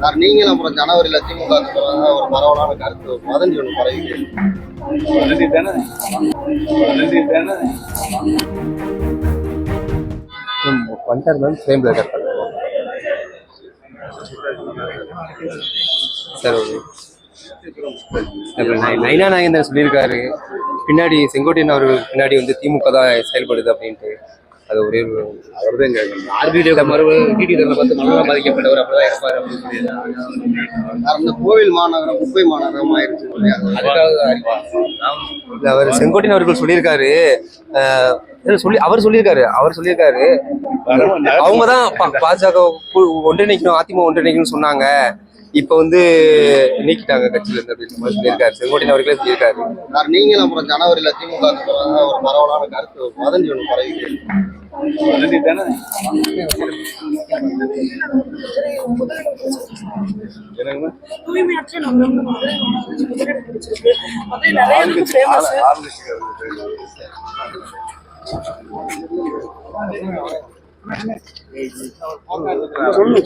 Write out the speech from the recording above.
Sir நீங்களும் அப்புறம் ஜனவரியில் திமுக ஒரு பரவலான கருத்து வதந்தி ஒன்று பரவிக்கு வந்துட்டார் மேம் ஃப்ரேமில் இருக்கார் சார். நைனா நாகேந்திரன் சொல்லியிருக்காரு பின்னாடி செங்கோட்டையன் அவர்கள் பின்னாடி வந்து திமுக தான் செயல்படுது அப்படின்ட்டு. அது ஒரே பாதிக்கப்பட்டவர் அப்படிதான் இருப்பாரு அப்படின்னு சொல்லியிருக்காங்க. இந்த கோவில் மாநகரம் குப்பை மாநகரம் ஆயிடுச்சு. அவர் செங்கோட்டையன் அவர்கள் சொல்லியிருக்காரு அவர் சொல்லியிருக்காரு அவங்கதான் பாஜக ஒன்றிணைக்கணும், அதிமுக ஒன்றிணைக்கணும்னு சொன்னாங்க, இப்ப வந்து நீக்கிட்டாங்க கட்சியில இருந்து அப்படின்னு சொல்லியிருக்காரு. செங்கோட்டையன் அவர்களே சொல்லியிருக்காரு. சார் நீங்களும் அப்புறம் ஜனவரியில் திமுக ஒரு பரவலான கருத்து வதந்தி ஒன்று பரவிக்கு தூய்மையற்ற நகரம் நிறைய ஃபேமஸ். சொல்லு